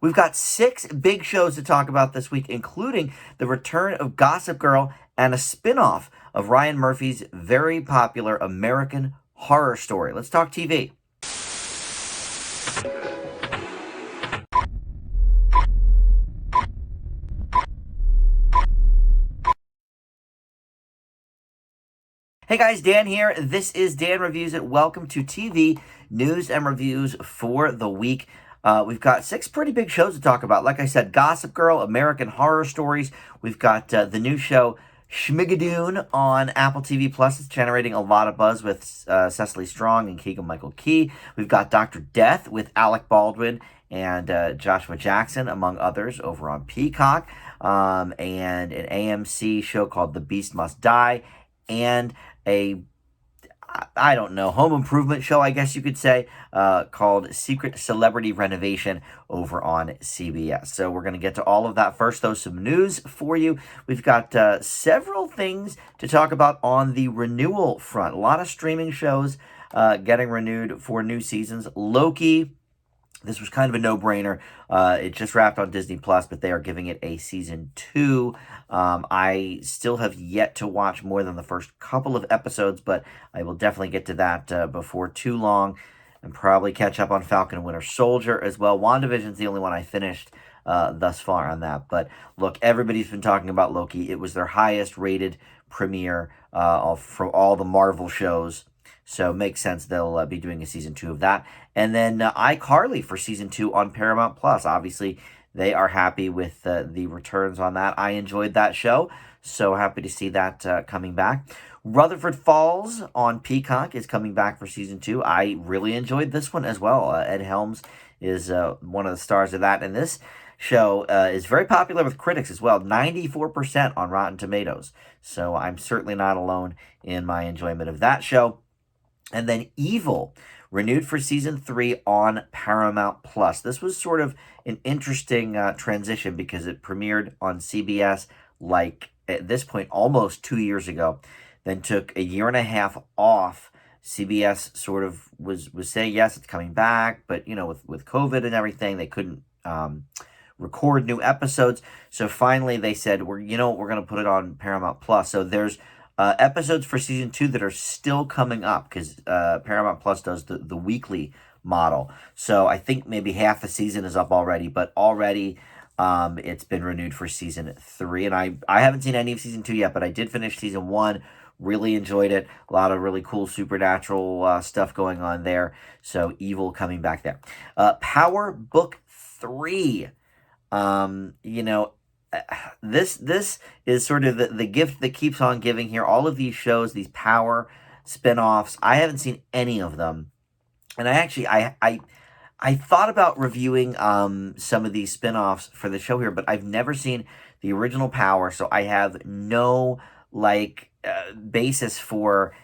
We've got 6 big shows to talk about this week, including the return of Gossip Girl and a spin-off of Ryan Murphy's very popular American Horror Story. Let's talk TV. Hey guys, Dan here. This is Dan Reviews It. Welcome to TV news and reviews for the week. We've got 6 pretty big shows to talk about. Like I said, Gossip Girl, American Horror Stories. We've got the new show Schmigadoon on Apple TV Plus. It's generating a lot of buzz with Cecily Strong and Keegan-Michael Key. We've got Dr. Death with Alec Baldwin and Joshua Jackson, among others, over on Peacock. And an AMC show called The Beast Must Die. And a, I don't know, home improvement show, I guess you could say, called Secret Celebrity Renovation over on CBS. So we're going to get to all of that first, though. Some news for you. We've got several things to talk about on the renewal front. A lot of streaming shows getting renewed for new seasons. Loki. This was kind of a no-brainer. It just wrapped on Disney Plus, but they are giving it a season 2. I still have yet to watch more than the first couple of episodes, but I will definitely get to that before too long, and probably catch up on Falcon and Winter Soldier as well. WandaVision's the only one I finished thus far on that. But look, everybody's been talking about Loki. It was their highest-rated premiere from all the Marvel shows. So it makes sense they'll be doing a season 2 of that. And then iCarly for season 2 on Paramount Plus. Obviously, they are happy with the returns on that. I enjoyed that show, so happy to see that coming back. Rutherford Falls on Peacock is coming back for season 2. I really enjoyed this one as well. Ed Helms is one of the stars of that. And this show is very popular with critics as well. 94% on Rotten Tomatoes. So I'm certainly not alone in my enjoyment of that show. And then Evil, renewed for season 3 on Paramount Plus. This was sort of an interesting transition because it premiered on CBS like at this point almost 2 years ago, then took a year and a half off. CBS sort of was saying, yes, it's coming back, but, you know, with COVID and everything, they couldn't record new episodes. So finally they said, we're going to put it on Paramount Plus. So there's episodes for season 2 that are still coming up because Paramount Plus does the weekly model. So I think maybe half the season is up already, but already it's been renewed for season 3. And I haven't seen any of season 2 yet, but I did finish season 1. Really enjoyed it. A lot of really cool supernatural stuff going on there. So Evil coming back there. Power Book 3. This is sort of the gift that keeps on giving here. All of these shows, these Power spinoffs, I haven't seen any of them. And I thought about reviewing some of these spinoffs for the show here, but I've never seen the original Power, so I have no basis for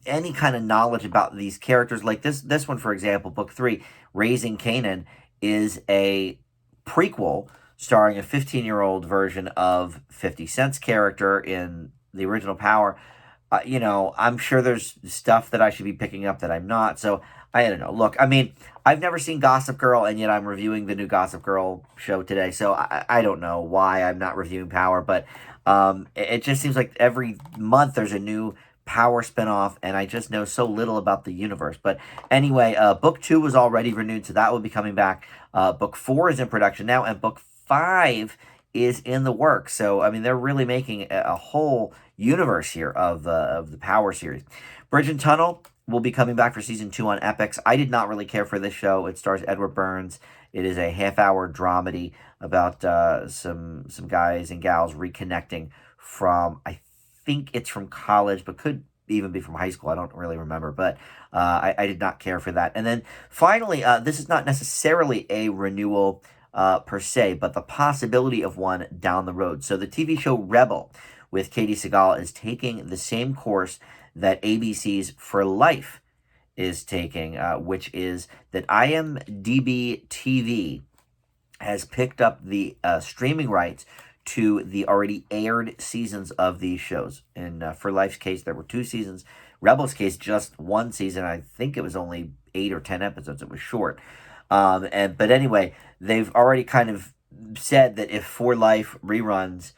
any kind of knowledge about these characters. Like this one, for example, Book 3, Raising Kanan, is a prequel starring a 15-year-old version of 50 Cent's character in the original Power. I'm sure there's stuff that I should be picking up that I'm not. So I don't know. Look, I mean, I've never seen Gossip Girl, and yet I'm reviewing the new Gossip Girl show today. So I don't know why I'm not reviewing Power, but it just seems like every month there's a new Power spinoff, and I just know so little about the universe. But anyway, Book 2 was already renewed, so that will be coming back. Book 4 is in production now, and Book 5 is in the works. So, I mean, they're really making a whole universe here of the Power series. Bridge and Tunnel will be coming back for season 2 on Epix. I did not really care for this show. It stars Edward Burns. It is a half-hour dramedy about some guys and gals reconnecting from, I think it's from college, but could even be from high school. I don't really remember, but I did not care for that. And then finally, this is not necessarily a renewal per se, but the possibility of one down the road. So the TV show Rebel with Katie Seagal is taking the same course that ABC's For Life is taking, which is that IMDb TV has picked up the streaming rights to the already aired seasons of these shows. In For Life's case, there were 2 seasons. Rebel's case, just 1 season. I think it was only 8 or 10 episodes. It was short. But anyway, they've already kind of said that if For Life reruns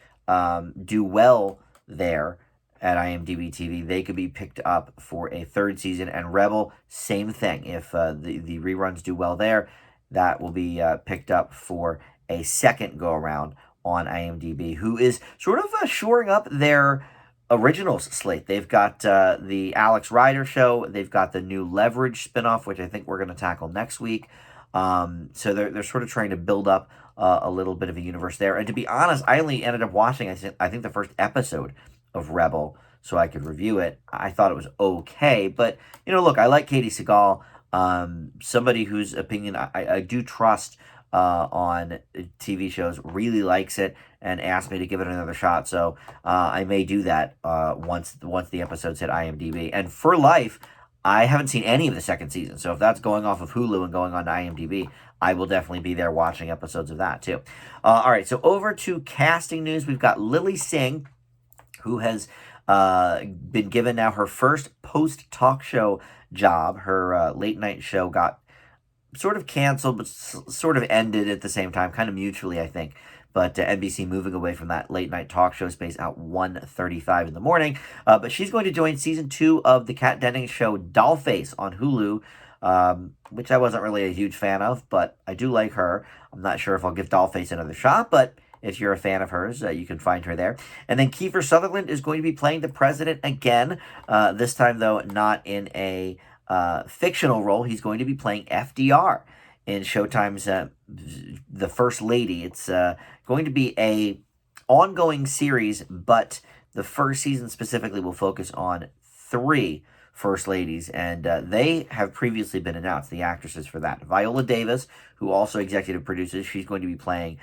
do well there at IMDb TV, they could be picked up for a third season. And Rebel, same thing. If the reruns do well there, that will be picked up for a second go around on IMDb, who is sort of shoring up their originals slate. They've got the Alex Rider show. They've got the new Leverage spinoff, which I think we're going to tackle next week. So they're sort of trying to build up a little bit of a universe there. And to be honest, I only ended up watching I think the first episode of Rebel so I could review it. I thought it was okay, but look, I like Katie Seagal. Somebody whose opinion I do trust on TV shows really likes it and asked me to give it another shot. So I may do that once the episodes hit IMDb. And For Life, I haven't seen any of the second season. So if that's going off of Hulu and going on to IMDb, I will definitely be there watching episodes of that too. All right, so over to casting news. We've got Lily Singh, who has been given now her first post-talk show job. Her late night show got sort of canceled, but sort of ended at the same time, kind of mutually, I think. But NBC moving away from that late night talk show space at 1:35 in the morning. But she's going to join season 2 of the Kat Dennings show Dollface on Hulu, which I wasn't really a huge fan of, but I do like her. I'm not sure if I'll give Dollface another shot, but if you're a fan of hers, you can find her there. And then Kiefer Sutherland is going to be playing the president again, this time, though, not in a fictional role. He's going to be playing FDR in Showtime's The First Lady. It's going to be a ongoing series, but the first season specifically will focus on 3 First Ladies, and they have previously been announced, the actresses for that. Viola Davis, who also executive produces, she's going to be playing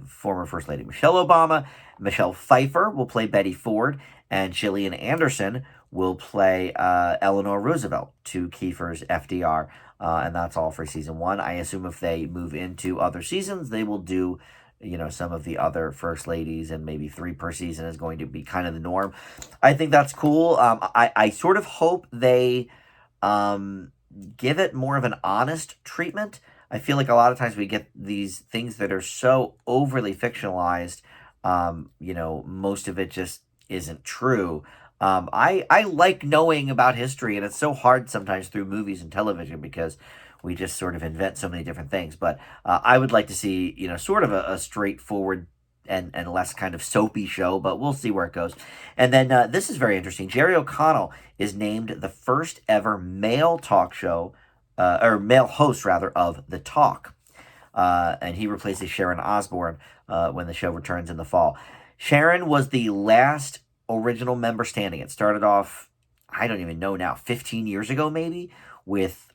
former First Lady Michelle Obama. Michelle Pfeiffer will play Betty Ford, and Gillian Anderson will play Eleanor Roosevelt to Kiefer's FDR, and that's all for season 1. I assume if they move into other seasons, they will do some of the other First Ladies, and maybe 3 per season is going to be kind of the norm. I think that's cool. I sort of hope they give it more of an honest treatment. I feel like a lot of times we get these things that are so overly fictionalized, most of it just isn't true. I like knowing about history, and it's so hard sometimes through movies and television because we just sort of invent so many different things. But I would like to see, sort of a straightforward and less kind of soapy show, but we'll see where it goes. And then this is very interesting. Jerry O'Connell is named the first ever male talk show, or male host, rather, of The Talk. And he replaces Sharon Osbourne when the show returns in the fall. Sharon was the last original member standing. It started off, I don't even know now, 15 years ago maybe, with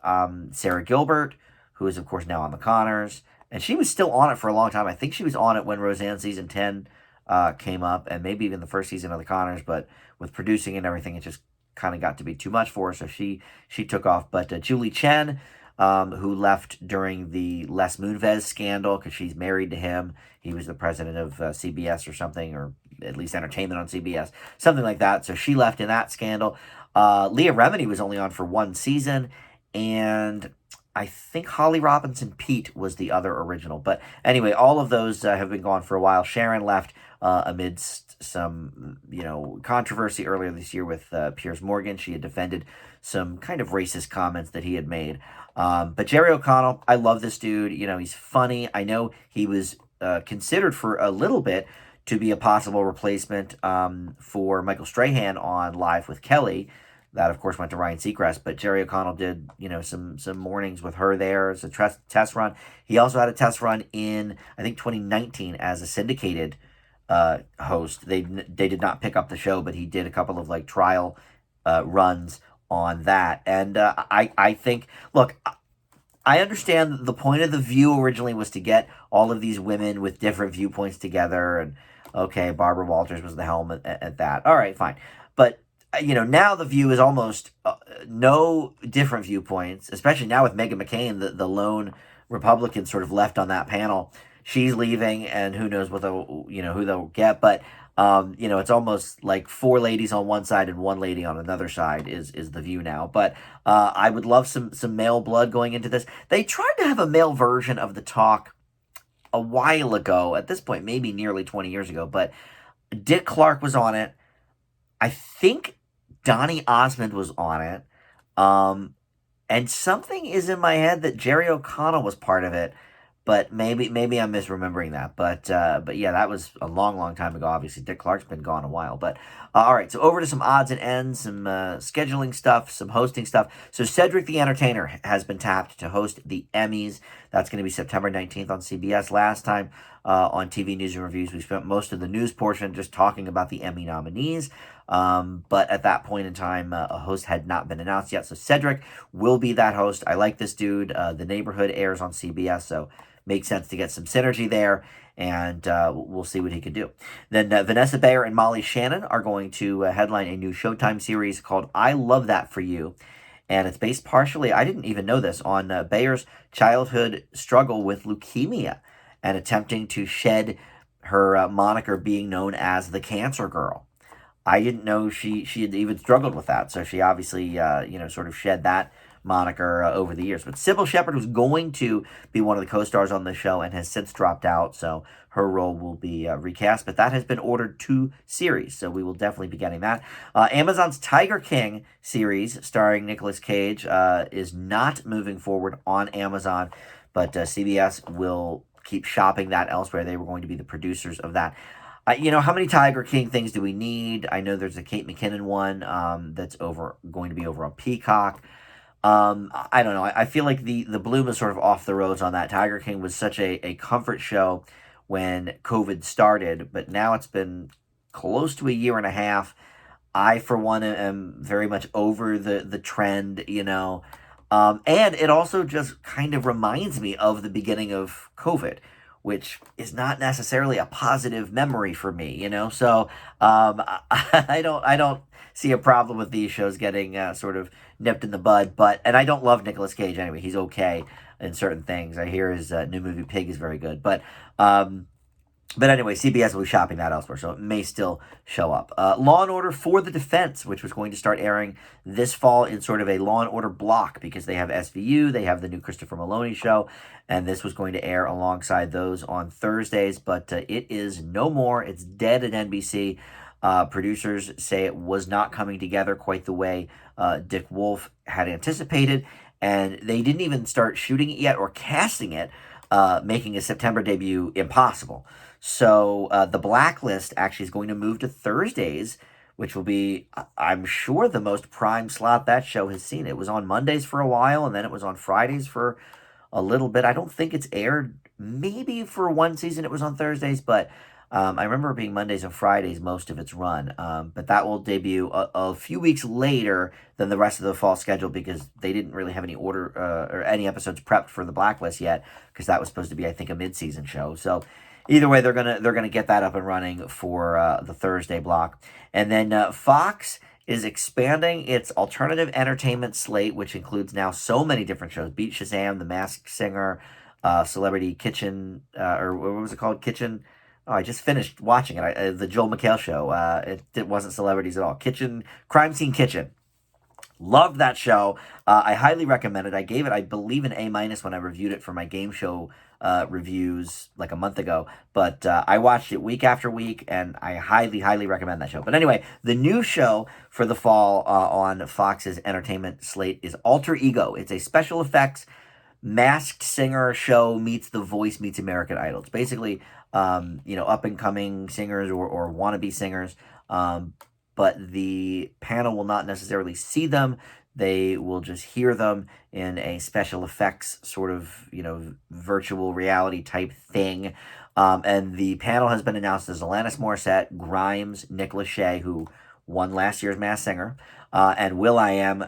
Sarah Gilbert, who is, of course, now on The Conners. And she was still on it for a long time. I think she was on it when Roseanne season 10 came up, and maybe even the first season of The Conners. But with producing and everything, it just kind of got to be too much for her, so she took off. But Julie Chen, who left during the Les Moonves scandal because she's married to him. He was the president of CBS or something, or at least entertainment on CBS, something like that. So she left in that scandal. Leah Remini was only on for 1 season, and I think Holly Robinson Pete was the other original. But anyway, all of those have been gone for a while. Sharon left amidst some, controversy earlier this year with Piers Morgan. She had defended some kind of racist comments that he had made. But Jerry O'Connell, I love this dude. He's funny. I know he was considered for a little bit to be a possible replacement for Michael Strahan on Live with Kelly. That, of course, went to Ryan Seacrest, but Jerry O'Connell did, some mornings with her there as a test run. He also had a test run in, I think, 2019 as a syndicated host. They did not pick up the show, but he did a couple of trial runs on that. And I think, look, I understand the point of The View originally was to get all of these women with different viewpoints together, and okay, Barbara Walters was the helm at that. All right, fine. But now The View is almost no different viewpoints, especially now with Meghan McCain, the lone Republican sort of left on that panel. She's leaving, and who knows what who they'll get. But it's almost like 4 ladies on one side and 1 lady on another side is The View now. But I would love some male blood going into this. They tried to have a male version of The Talk a while ago. At this point, maybe nearly 20 years ago. But Dick Clark was on it. I think Donny Osmond was on it. Um, and something is in my head that Jerry O'Connell was part of it, but maybe I'm misremembering that. But yeah, that was a long time ago. Obviously, Dick Clark's been gone a while. But all right, so over to some odds and ends, some scheduling stuff, some hosting stuff. So Cedric the Entertainer has been tapped to host the Emmys. That's going to be September 19th on CBS. Last time on TV News and Reviews, we spent most of the news portion just talking about the Emmy nominees. But at that point in time, a host had not been announced yet. So Cedric will be that host. I like this dude. The Neighborhood airs on CBS, so makes sense to get some synergy there, and we'll see what he can do. Then Vanessa Bayer and Molly Shannon are going to headline a new Showtime series called I Love That For You. And it's based partially, I didn't even know this, on Bayer's childhood struggle with leukemia and attempting to shed her moniker being known as the Cancer Girl. I didn't know she had even struggled with that. So she obviously, sort of shed that moniker over the years. But Sybil Shepherd was going to be one of the co-stars on the show and has since dropped out. So her role will be recast. But that has been ordered to series. So we will definitely be getting that. Amazon's Tiger King series starring Nicolas Cage is not moving forward on Amazon. But CBS will keep shopping that elsewhere. They were going to be the producers of that. How many Tiger King things do we need? I know there's a Kate McKinnon one that's going to be over on Peacock. I don't know. I feel like the bloom is sort of off the roads on that. Tiger King was such a comfort show when COVID started, but now it's been close to a year and a half. I, for one, am very much over the trend, and it also just kind of reminds me of the beginning of COVID, which is not necessarily a positive memory for me, So I don't see a problem with these shows getting sort of nipped in the bud. And I don't love Nicolas Cage anyway. He's okay in certain things. I hear his new movie Pig is very good, but anyway, CBS will be shopping that elsewhere, so it may still show up. Law & Order for the Defense, which was going to start airing this fall in sort of a Law & Order block because they have SVU, they have the new Christopher Maloney show, and this was going to air alongside those on Thursdays, but it is no more. It's dead at NBC. Producers say it was not coming together quite the way Dick Wolf had anticipated, and they didn't even start shooting it yet or casting it, making a September debut impossible. So the Blacklist actually is going to move to Thursdays, which will be, I'm sure, the most prime slot that show has seen. It was on Mondays for a while, and then it was on Fridays for a little bit. I don't think it's aired. Maybe for one season it was on Thursdays, but I remember it being Mondays and Fridays most of its run. But that will debut a few weeks later than the rest of the fall schedule because they didn't really have any order or any episodes prepped for the Blacklist yet because that was supposed to be, I think, a mid-season show. So either way, they're gonna get that up and running for the Thursday block. And then Fox is expanding its alternative entertainment slate, which includes now so many different shows: Beat Shazam, The Masked Singer, Celebrity Kitchen, or what was it called? Kitchen. Oh, I just finished watching it. The Joel McHale show. It wasn't celebrities at all. Crime Scene Kitchen. Loved that show. I highly recommend it. I gave it, I believe, an A- when I reviewed it for my game show reviews like a month ago. But I watched it week after week, and I highly recommend that show. But anyway, the new show for the fall on Fox's entertainment slate is Alter Ego. It's a special effects Masked Singer show meets The Voice meets American Idol. It's basically, up and coming singers or wannabe singers. But the panel will not necessarily see them. They will just hear them in a special effects sort of, virtual reality type thing. And the panel has been announced as Alanis Morissette, Grimes, Nick Lachey, who won last year's Masked Singer, and will.i.am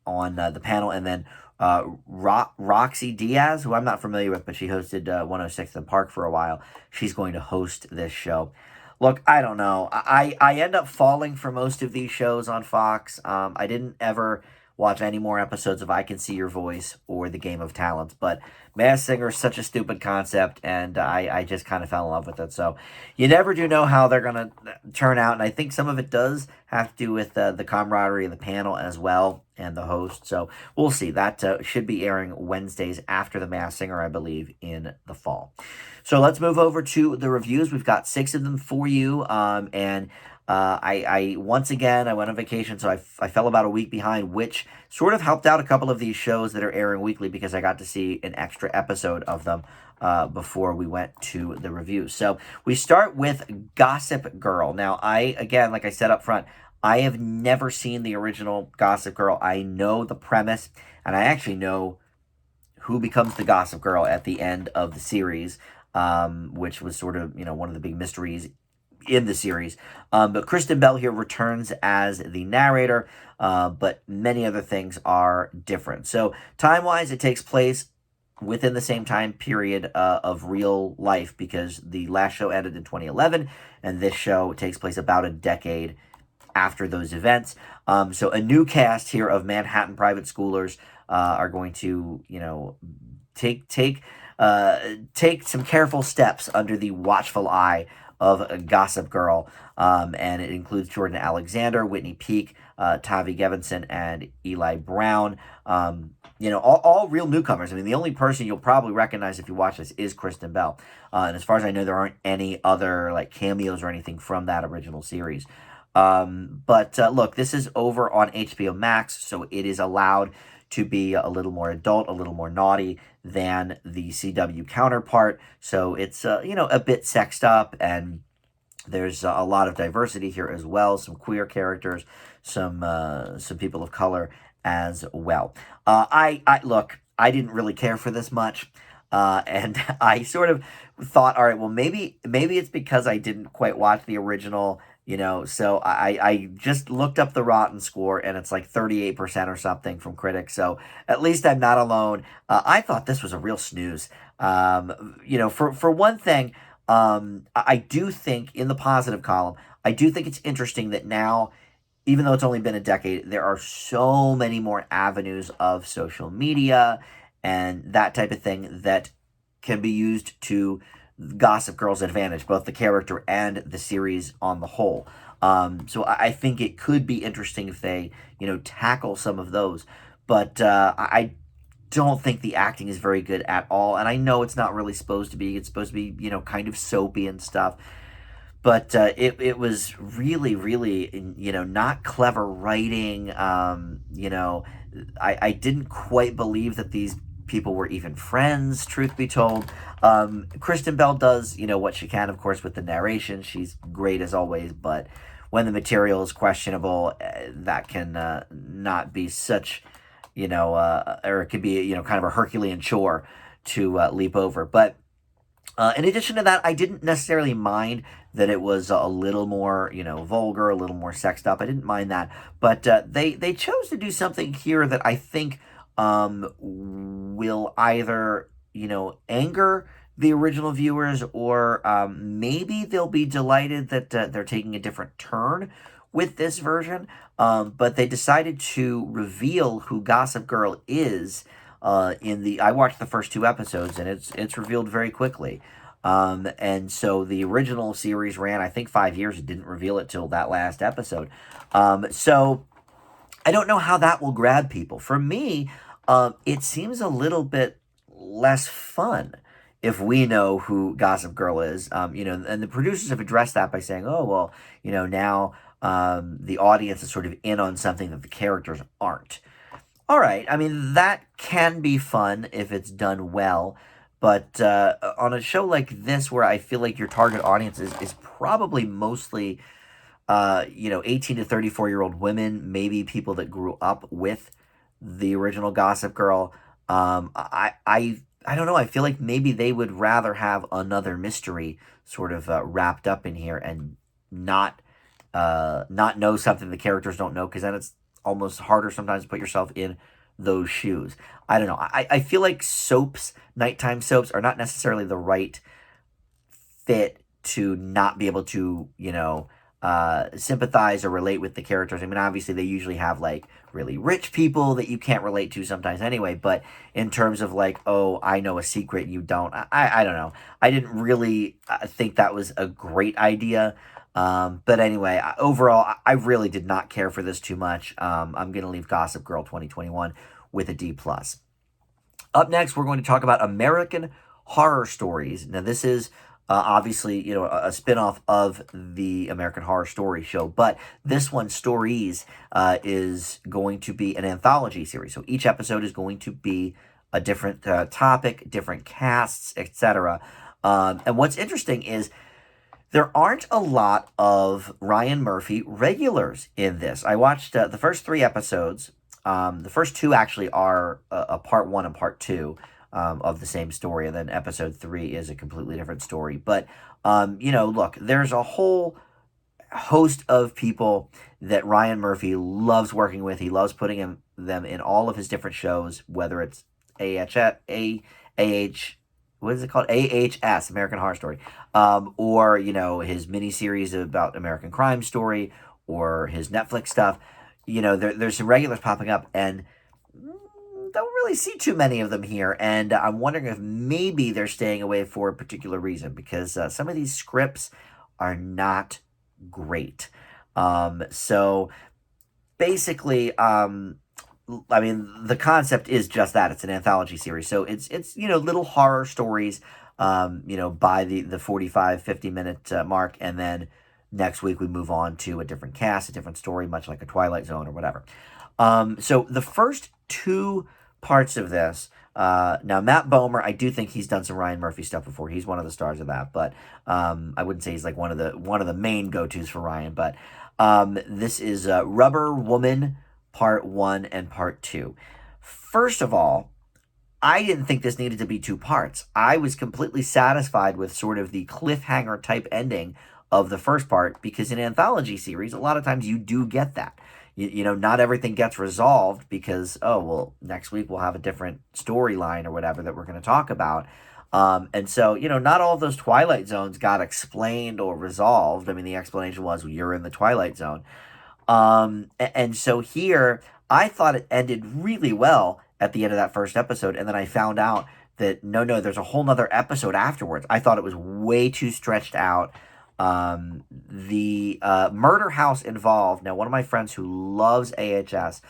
on the panel, and then Roxy Diaz, who I'm not familiar with, but she hosted 106th and Park for a while. She's going to host this show. Look, I don't know. I end up falling for most of these shows on Fox. I didn't ever watch any more episodes of I Can See Your Voice or The Game of Talents. But Masked Singer is such a stupid concept, and I just kind of fell in love with it. So you never do know how they're going to turn out, and I think some of it does have to do with the camaraderie of the panel as well and the host. So we'll see. That should be airing Wednesdays after The Masked Singer, I believe, in the fall. So let's move over to the reviews. We've got 6 of them for you, and I once again, I went on vacation, so I fell about a week behind, which sort of helped out a couple of these shows that are airing weekly because I got to see an extra episode of them before we went to the review. So we start with Gossip Girl. Now, again, like I said up front, I have never seen the original Gossip Girl. I know the premise, and I actually know who becomes the Gossip Girl at the end of the series, which was sort of, one of the big mysteries in the series. But Kristen Bell here returns as the narrator, but many other things are different. So time-wise, it takes place within the same time period of real life, because the last show ended in 2011, and this show takes place about a decade after those events. So a new cast here of Manhattan private schoolers are going to, take some careful steps under the watchful eye of Gossip Girl, and it includes Jordan Alexander, Whitney Peak, Tavi Gevinson, and Eli Brown. All real newcomers. I mean, the only person you'll probably recognize if you watch this is Kristen Bell. And as far as I know, there aren't any other cameos or anything from that original series. But look, this is over on HBO Max, so it is allowed to be a little more adult, a little more naughty than the CW counterpart. So it's, a bit sexed up, and there's a lot of diversity here as well. Some queer characters, some people of color as well. Look, I didn't really care for this much. And I sort of thought, all right, well, maybe it's because I didn't quite watch the original, so I just looked up the Rotten score, and it's 38% or something from critics. So at least I'm not alone. I thought this was a real snooze. For one thing, I do think in the positive column, I do think it's interesting that now, even though it's only been a decade, there are so many more avenues of social media and that type of thing that can be used to Gossip Girl's advantage, both the character and the series on the whole. So I think it could be interesting if they, tackle some of those. But I don't think the acting is very good at all. And I know it's not really supposed to be. It's supposed to be, kind of soapy and stuff. But it was really, really, not clever writing. I didn't quite believe that these people were even friends, truth be told. Kristen Bell does, what she can, of course, with the narration. She's great as always, but when the material is questionable, that can not be such, or it could be, kind of a Herculean chore to leap over. But in addition to that, I didn't necessarily mind that it was a little more, vulgar, a little more sexed up. I didn't mind that. But they chose to do something here that I think will either, anger the original viewers, or maybe they'll be delighted that they're taking a different turn with this version. But they decided to reveal who Gossip Girl is I watched the first 2 episodes, and it's revealed very quickly. And so the original series ran, I think, 5 years. It didn't reveal it till that last episode. So I don't know how that will grab people. For me, it seems a little bit less fun if we know who Gossip Girl is. And the producers have addressed that by saying, oh, well, now the audience is sort of in on something that the characters aren't. All right, I mean, that can be fun if it's done well, but on a show like this, where I feel like your target audience is probably mostly, 18 to 34-year-old women, maybe people that grew up with the original Gossip Girl, I don't know, I feel like maybe they would rather have another mystery sort of wrapped up in here and not know something the characters don't know, because then it's almost harder sometimes to put yourself in those shoes. I don't know. I feel like nighttime soaps, are not necessarily the right fit to not be able to, sympathize or relate with the characters. I mean, obviously they usually have like really rich people that you can't relate to sometimes anyway, but in terms of like, oh, I know a secret you don't, I don't know. I didn't really think that was a great idea. But anyway, overall, I really did not care for this too much. I'm going to leave Gossip Girl 2021 with a D+. Up next, we're going to talk about American Horror Stories. Now, this is obviously, a spinoff of the American Horror Story show, but this one, Stories, is going to be an anthology series. So each episode is going to be a different topic, different casts, etc. And what's interesting is there aren't a lot of Ryan Murphy regulars in this. I watched the first 3 episodes. The first 2 actually are a part 1 and part 2 of the same story, and then episode 3 is a completely different story. But look, there's a whole host of people that Ryan Murphy loves working with. He loves putting them in all of his different shows, whether it's what is it called? AHS, American Horror Story, or his miniseries about American Crime Story, or his Netflix stuff. There's some regulars popping up, and don't really see too many of them here. And I'm wondering if maybe they're staying away for a particular reason, because some of these scripts are not great. So basically, I mean, the concept is just that. It's an anthology series. So it's little horror stories, by the 45, 50-minute mark. And then next week we move on to a different cast, a different story, much like a Twilight Zone or whatever. So the first 2 parts of this, now Matt Bomer, I do think he's done some Ryan Murphy stuff before. He's one of the stars of that, but I wouldn't say he's like one of the main go-tos for Ryan. But this is Rubber Woman Part 1 and Part 2. First of all, I didn't think this needed to be 2 parts. I was completely satisfied with sort of the cliffhanger type ending of the first part, because in anthology series, a lot of times you do get that. Not everything gets resolved because, oh, well, next week we'll have a different storyline or whatever that we're going to talk about. And so, not all of those Twilight Zones got explained or resolved. I mean, the explanation was, well, you're in the Twilight Zone. And so here, I thought it ended really well at the end of that first episode, and then I found out that no, there's a whole nother episode afterwards. I thought it was way too stretched out. The murder house involved. Now, one of my friends who loves AHS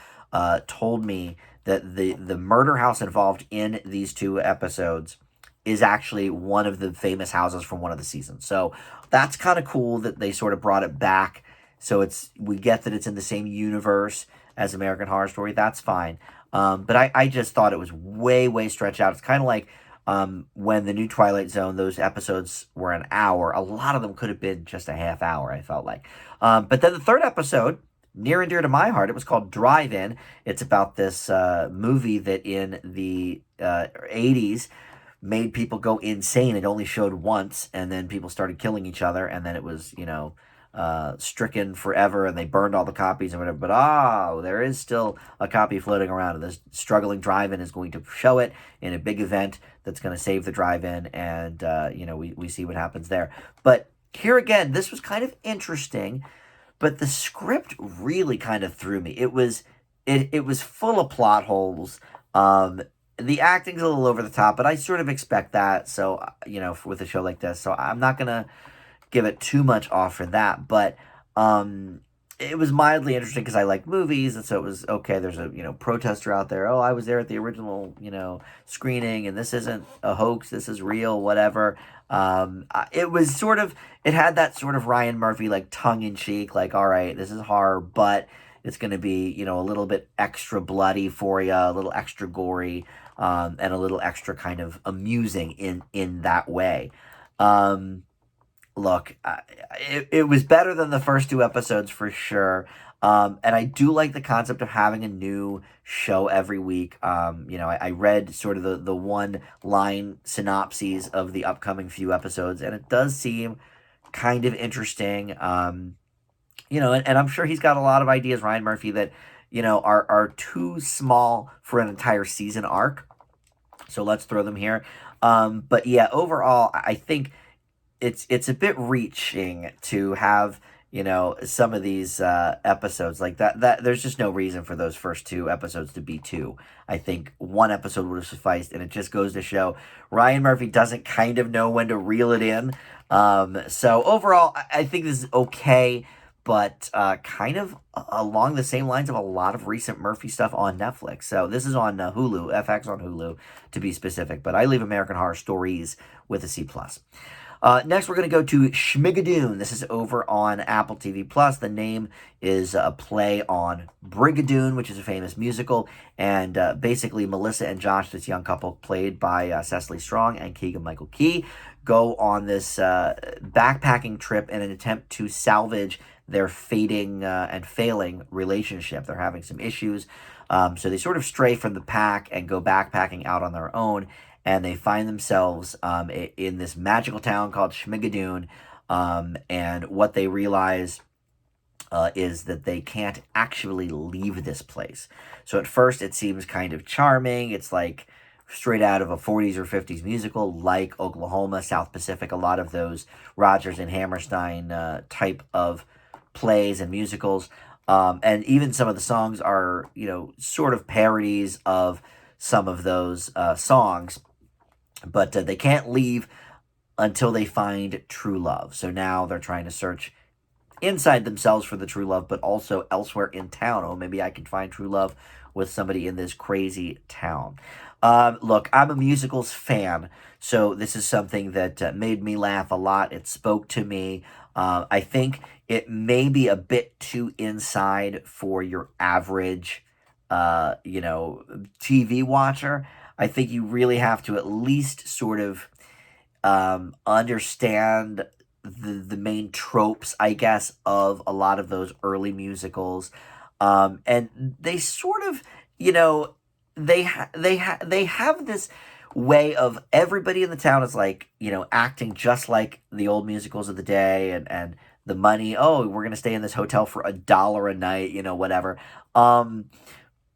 told me that the murder house involved in these 2 episodes is actually one of the famous houses from one of the seasons. So that's kind of cool that they sort of brought it back. So we get that it's in the same universe as American Horror Story. That's fine. But I just thought it was way, way stretched out. It's kind of like when the new Twilight Zone, those episodes were an hour. A lot of them could have been just a half hour, I felt like. But then the 3rd episode, near and dear to my heart, it was called Drive-In. It's about this movie that in the 80s made people go insane. It only showed once, and then people started killing each other, and then it was, stricken forever, and they burned all the copies and whatever. But there is still a copy floating around, and this struggling drive-in is going to show it in a big event that's going to save the drive-in, and we see what happens there. But here again, this was kind of interesting, but the script really kind of threw me. It was full of plot holes. The acting's a little over the top, but I sort of expect that. So with a show like this, so I'm not gonna give it too much off for that, but it was mildly interesting because I like movies, and so it was okay. There's a protester out there. Oh, I was there at the original screening, and this isn't a hoax. This is real. Whatever. It was it had that sort of Ryan Murphy like tongue in cheek, like, all right, this is horror, but it's going to be a little bit extra bloody for you, a little extra gory, and a little extra kind of amusing in that way. Look, it was better than the first 2 episodes for sure. And I do like the concept of having a new show every week. I read sort of the one-line synopses of the upcoming few episodes, and it does seem kind of interesting. And I'm sure he's got a lot of ideas, Ryan Murphy, that, are too small for an entire season arc. So let's throw them here. But yeah, overall, I think it's a bit reaching to have some of these episodes like that there's just no reason for those first two episodes to be two. I think one episode would have sufficed, and it just goes to show Ryan Murphy doesn't kind of know when to reel it in. So overall, I think this is okay, but kind of along the same lines of a lot of recent Murphy stuff on Netflix. So this is on Hulu, FX on Hulu to be specific, but I leave American Horror Stories with a C+. Next, we're going to go to Schmigadoon. This is over on Apple TV Plus. The name is a play on Brigadoon, which is a famous musical. And basically, Melissa and Josh, this young couple played by Cecily Strong and Keegan-Michael Key, go on this backpacking trip in an attempt to salvage their fading and failing relationship. They're having some issues. So they sort of stray from the pack and go backpacking out on their own. And they find themselves in this magical town called Schmigadoon. And what they realize is that they can't actually leave this place. So at first it seems kind of charming. It's like straight out of a 40s or 50s musical, like Oklahoma, South Pacific, a lot of those Rodgers and Hammerstein type of plays and musicals. And even some of the songs are, sort of parodies of some of those songs. But they can't leave until they find true love. So now they're trying to search inside themselves for the true love, but also elsewhere in town. Oh, maybe I can find true love with somebody in this crazy town. Look, I'm a musicals fan, so this is something that made me laugh a lot. It spoke to me. I think it may be a bit too inside for your average, TV watcher. I think you really have to at least sort of understand the main tropes, I guess, of a lot of those early musicals. And they sort of, they have this way of everybody in the town is like, acting just like the old musicals of the day, and the money, oh, we're going to stay in this hotel for $1 a night, whatever.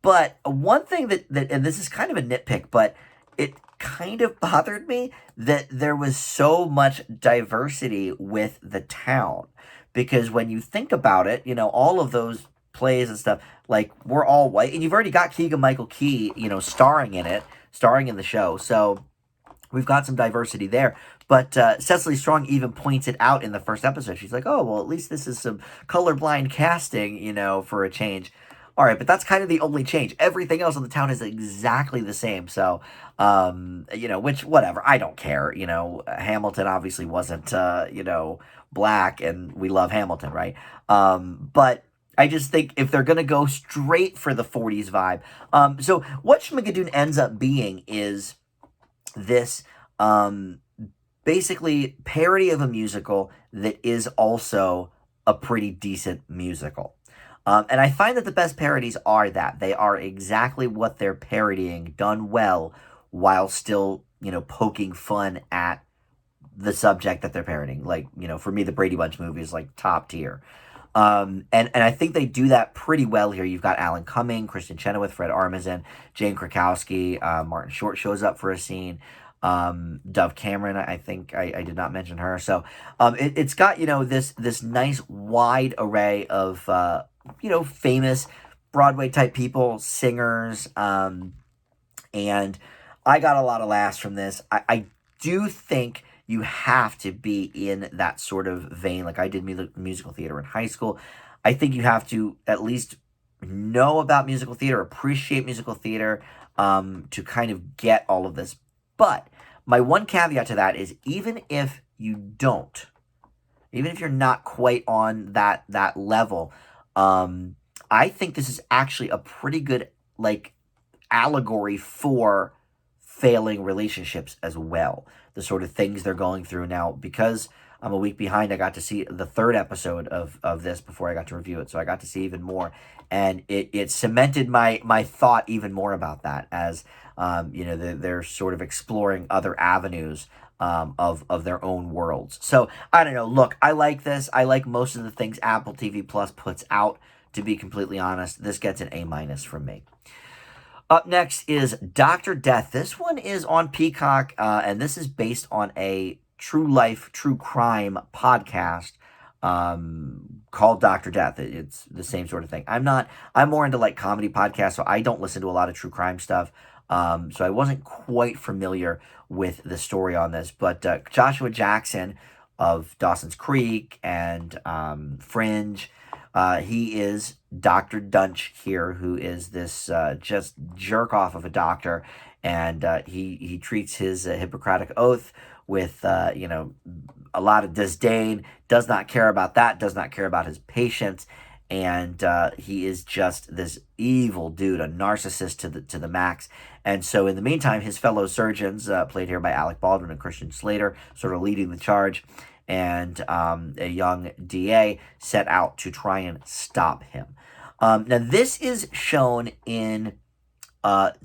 But one thing that, and this is kind of a nitpick, but it kind of bothered me that there was so much diversity with the town. Because when you think about it, all of those plays and stuff, like, we're all white. And you've already got Keegan-Michael Key, starring in the show. So we've got some diversity there. But Cecily Strong even points it out in the first episode. She's like, oh, well, at least this is some colorblind casting, for a change. All right, but that's kind of the only change. Everything else in the town is exactly the same. So, which, whatever, I don't care. Hamilton obviously wasn't, black, and we love Hamilton, right? But I just think if they're going to go straight for the 40s vibe. So what Schmigadoon ends up being is this basically parody of a musical that is also a pretty decent musical. And I find that the best parodies are that. They are exactly what they're parodying, done well, while still, poking fun at the subject that they're parodying. Like, for me, the Brady Bunch movie is, like, top tier. And I think they do that pretty well here. You've got Alan Cumming, Kristen Chenoweth, Fred Armisen, Jane Krakowski, Martin Short shows up for a scene. Dove Cameron, I think I did not mention her. So it's got, this nice wide array of famous Broadway type people, singers, and I got a lot of laughs from this. I do think you have to be in that sort of vein. Like, I did musical theater in high school. I think you have to at least know about musical theater, appreciate musical theater, to kind of get all of this. But my one caveat to that is, even if you don't, even if you're not quite on that level, I think this is actually a pretty good, like, allegory for failing relationships as well. The sort of things they're going through now. Because I'm a week behind, I got to see the third episode of this before I got to review it. So I got to see even more. And it cemented my thought even more about that, as, they're sort of exploring other avenues of their own worlds. So, I don't know. Look, I like this. I like most of the things Apple TV Plus puts out, to be completely honest. This gets an A- from me. Up next is Dr. Death. This one is on Peacock, and this is based on a true life, true crime podcast called Dr. Death. It's the same sort of thing. I'm more into like comedy podcasts, so I don't listen to a lot of true crime stuff. So I wasn't quite familiar with the story on this, but Joshua Jackson of Dawson's Creek and Fringe, he is Dr. Dunch here, who is this just jerk off of a doctor, and he treats his Hippocratic oath with a lot of disdain. Does not care about that. Does not care about his patients, and he is just this evil dude, a narcissist to the max. And so, in the meantime, his fellow surgeons, played here by Alec Baldwin and Christian Slater, sort of leading the charge, and a young DA set out to try and stop him. Now, this is shown in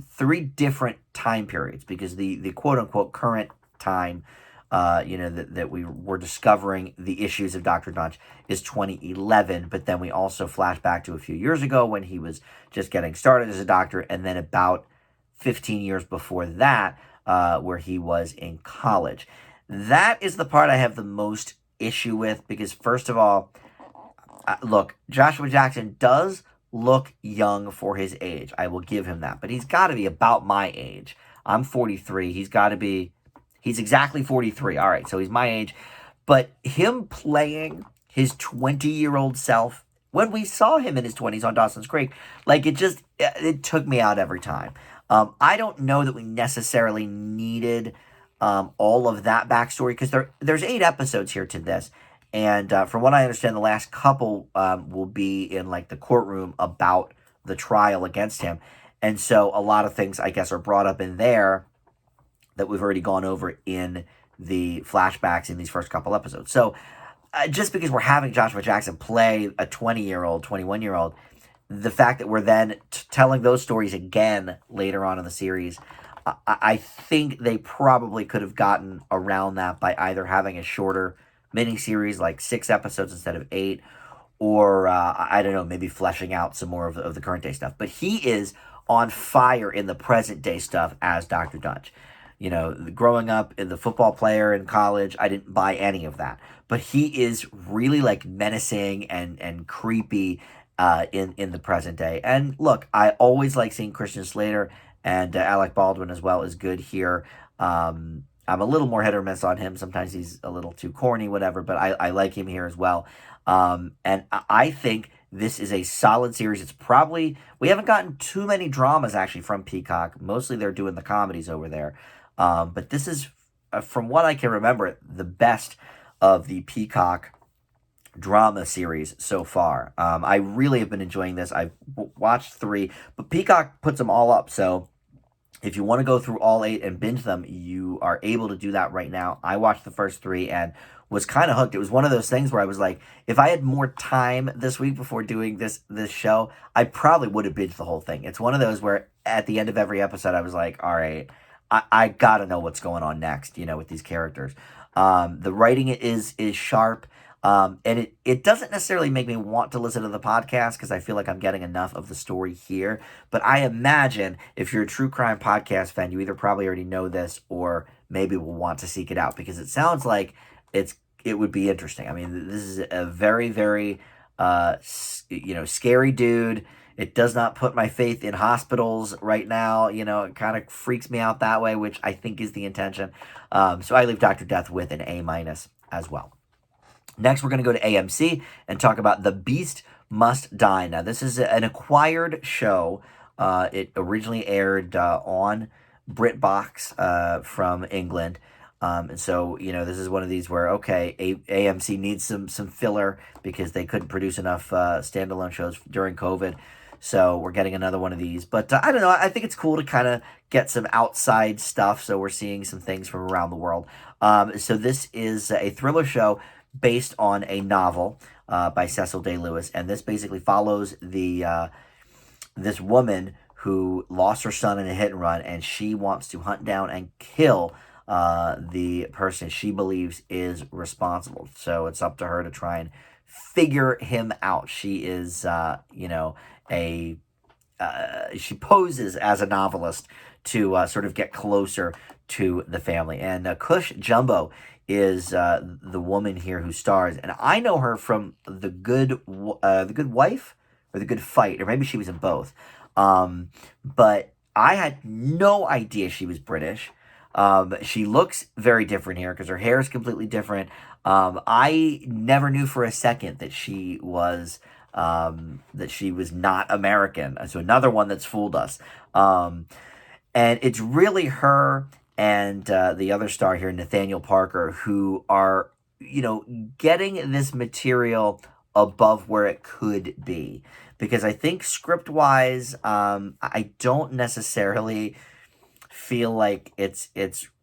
three different time periods because the quote unquote current time, that we were discovering the issues of Dr. Dunch is 2011, but then we also flash back to a few years ago when he was just getting started as a doctor, and then about 15 years before that, where he was in college. That is the part I have the most issue with because, first of all, look, Joshua Jackson does look young for his age. I will give him that, but he's got to be about my age. I'm 43. He's exactly 43. All right, so he's my age. But him playing his 20-year-old self, when we saw him in his 20s on Dawson's Creek, like it took me out every time. I don't know that we necessarily needed all of that backstory because there's 8 episodes here to this. And from what I understand, the last couple will be in like the courtroom about the trial against him. And so a lot of things, I guess, are brought up in there that we've already gone over in the flashbacks in these first couple episodes. So just because we're having Joshua Jackson play a 20-year-old, 21-year-old, the fact that we're then telling those stories again later on in the series, I think they probably could have gotten around that by either having a shorter miniseries, like 6 episodes instead of 8, or I don't know, maybe fleshing out some more of the current day stuff. But he is on fire in the present day stuff as Dr. Dunch. Growing up in the football player in college, I didn't buy any of that. But he is really like menacing and creepy in the present day. And look, I always like seeing Christian Slater, and Alec Baldwin as well is good here. I'm a little more hit or miss on him. Sometimes he's a little too corny, whatever, but I like him here as well. And I think this is a solid series. We haven't gotten too many dramas actually from Peacock. Mostly they're doing the comedies over there. But this is, from what I can remember, the best of the Peacock drama series so far. I really have been enjoying this. I've watched 3, but Peacock puts them all up. So if you want to go through all 8 and binge them, you are able to do that right now. I watched the first 3 and was kind of hooked. It was one of those things where I was like, if I had more time this week before doing this show, I probably would have binged the whole thing. It's one of those where at the end of every episode, I was like, all right, I gotta know what's going on next, with these characters. The writing is sharp. And it doesn't necessarily make me want to listen to the podcast because I feel like I'm getting enough of the story here. But I imagine if you're a true crime podcast fan, you either probably already know this or maybe will want to seek it out because it sounds like it would be interesting. I mean, this is a very, very, scary dude. It does not put my faith in hospitals right now. It kind of freaks me out that way, which I think is the intention. So I leave Dr. Death with an A- as well. Next, we're going to go to AMC and talk about The Beast Must Die. Now, this is an acquired show. It originally aired on BritBox from England. And so, this is one of these where, okay, AMC needs some filler because they couldn't produce enough standalone shows during COVID. So we're getting another one of these. But I don't know. I think it's cool to kind of get some outside stuff. So we're seeing some things from around the world. So this is a thriller show based on a novel by Cecil Day Lewis. And this basically follows this woman who lost her son in a hit and run. And she wants to hunt down and kill the person she believes is responsible. So it's up to her to try and figure him out. She is, she poses as a novelist to sort of get closer to the family. And Cush Jumbo is the woman here who stars, and I know her from the Good Wife or The Good Fight, or maybe she was in both. But I had no idea she was British. She looks very different here because her hair is completely different. I never knew for a second that she was not American. So another one that's fooled us. And it's really her and the other star here, Nathaniel Parker, who are, getting this material above where it could be. Because I think script wise, I don't necessarily feel like it's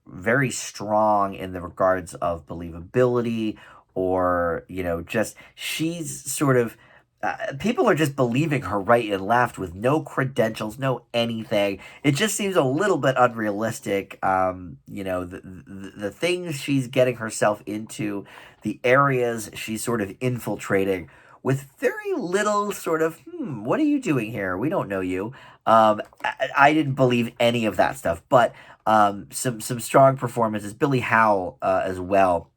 very strong in the regards of believability, or just she's sort of people are just believing her right and left with no credentials, no anything. It just seems a little bit unrealistic. The things she's getting herself into, the areas she's sort of infiltrating with very little sort of, what are you doing here? We don't know you. I didn't believe any of that stuff, but some strong performances. Billy Howell as well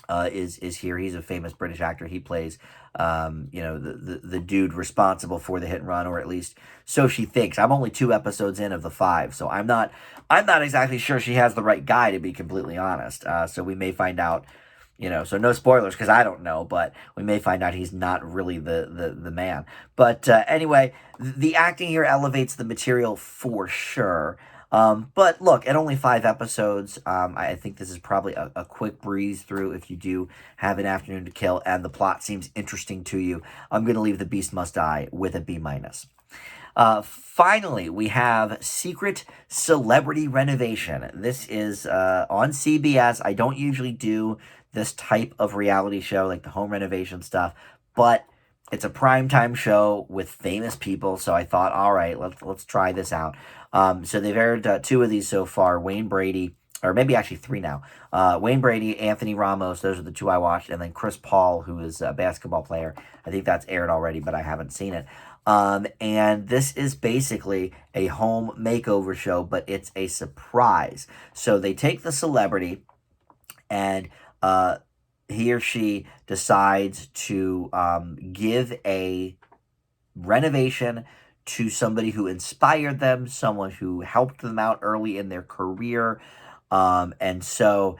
is here. He's a famous British actor. He plays the dude responsible for the hit and run, or at least so she thinks. I'm only 2 episodes in of the 5, so I'm not exactly sure she has the right guy, to be completely honest. So we may find out. So no spoilers because I don't know, but we may find out he's not really the man. But anyway, the acting here elevates the material for sure. But look, at only 5 episodes, I think this is probably a quick breeze through if you do have an afternoon to kill and the plot seems interesting to you. I'm going to leave The Beast Must Die with a B-. Finally, we have Secret Celebrity Renovation. This is on CBS. I don't usually do this type of reality show, like the home renovation stuff, but it's a primetime show with famous people, so I thought, all right, let's try this out. So they've aired 2 of these so far. Wayne Brady, or maybe actually 3 now. Wayne Brady, Anthony Ramos, those are the 2 I watched, and then Chris Paul, who is a basketball player. I think that's aired already, but I haven't seen it. And this is basically a home makeover show, but it's a surprise. So they take the celebrity, and he or she decides to give a renovation to somebody who inspired them, someone who helped them out early in their career, and so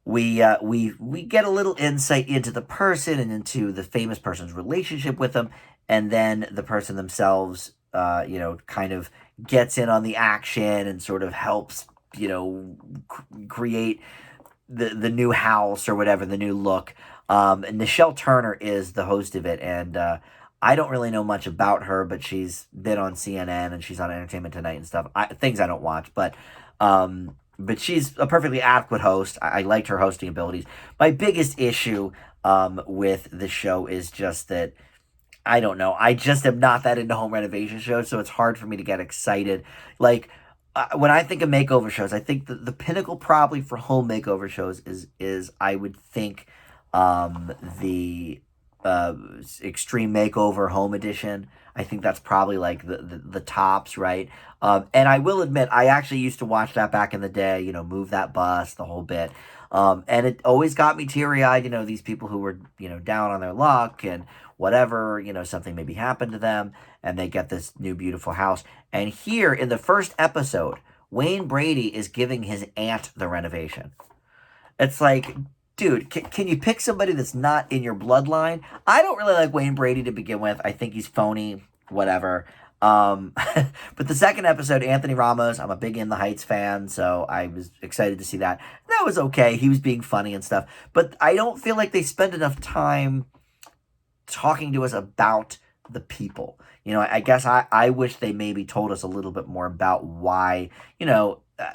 we get a little insight into the person and into the famous person's relationship with them, and then the person themselves, kind of gets in on the action and sort of helps, create the new house or whatever, the new look. And Nichelle Turner is the host of it, and I don't really know much about her, but she's been on CNN and she's on Entertainment Tonight and stuff. Things I don't watch, but she's a perfectly adequate host. I liked her hosting abilities. My biggest issue with the show is just that, I don't know, I just am not that into home renovation shows, so it's hard for me to get excited. Like, when I think of makeover shows, I think the pinnacle probably for home makeover shows is I would think the Extreme Makeover Home Edition. I think that's probably like the tops, right? And I will admit, I actually used to watch that back in the day, Move That Bus, the whole bit. And it always got me teary-eyed, these people who were, down on their luck and whatever, something maybe happened to them, and they get this new beautiful house. And here in the first episode, Wayne Brady is giving his aunt the renovation. It's like, dude, can you pick somebody that's not in your bloodline? I don't really like Wayne Brady to begin with. I think he's phony, whatever. But the second episode, Anthony Ramos, I'm a big In the Heights fan, so I was excited to see that. That was okay. He was being funny and stuff. But I don't feel like they spend enough time talking to us about the people. I guess I wish they maybe told us a little bit more about why,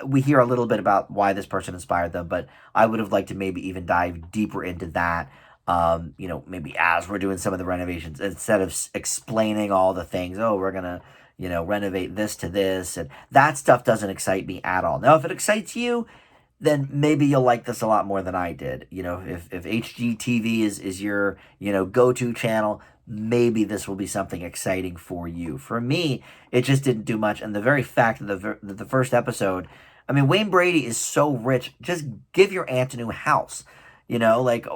we hear a little bit about why this person inspired them, but I would have liked to maybe even dive deeper into that, maybe as we're doing some of the renovations, instead of explaining all the things. Oh, we're going to, renovate this to this. And that stuff doesn't excite me at all. Now, if it excites you, then maybe you'll like this a lot more than I did. If HGTV is your, go-to channel, maybe this will be something exciting for you. For me, it just didn't do much. And the very fact that the first episode, I mean, Wayne Brady is so rich. Just give your aunt a new house. Like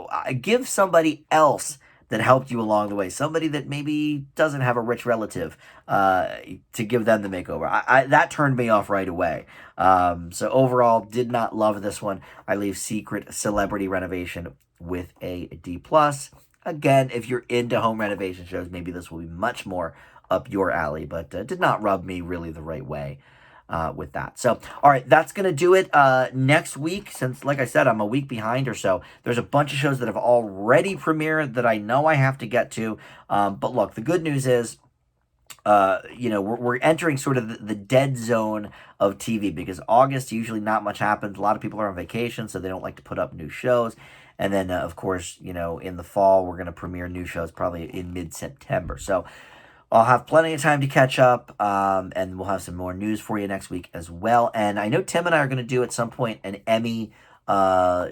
give somebody else that helped you along the way, somebody that maybe doesn't have a rich relative, to give them the makeover. That turned me off right away. So overall, did not love this one. I leave Secret Celebrity Renovation with a D plus. Again, if you're into home renovation shows, maybe this will be much more up your alley, but did not rub me really the right way with that. So, all right, that's going to do it next week. Since, like I said, I'm a week behind or so, there's a bunch of shows that have already premiered that I know I have to get to. But look, the good news is, we're entering sort of the dead zone of TV because August, usually not much happens. A lot of people are on vacation, so they don't like to put up new shows. And then, of course, in the fall, we're going to premiere new shows probably in mid-September. So I'll have plenty of time to catch up, and we'll have some more news for you next week as well. And I know Tim and I are going to do at some point an Emmy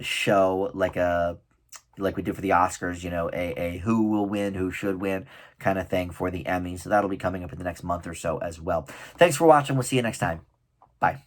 show, like we did for the Oscars, a who will win, who should win kind of thing for the Emmys. So that'll be coming up in the next month or so as well. Thanks for watching. We'll see you next time. Bye.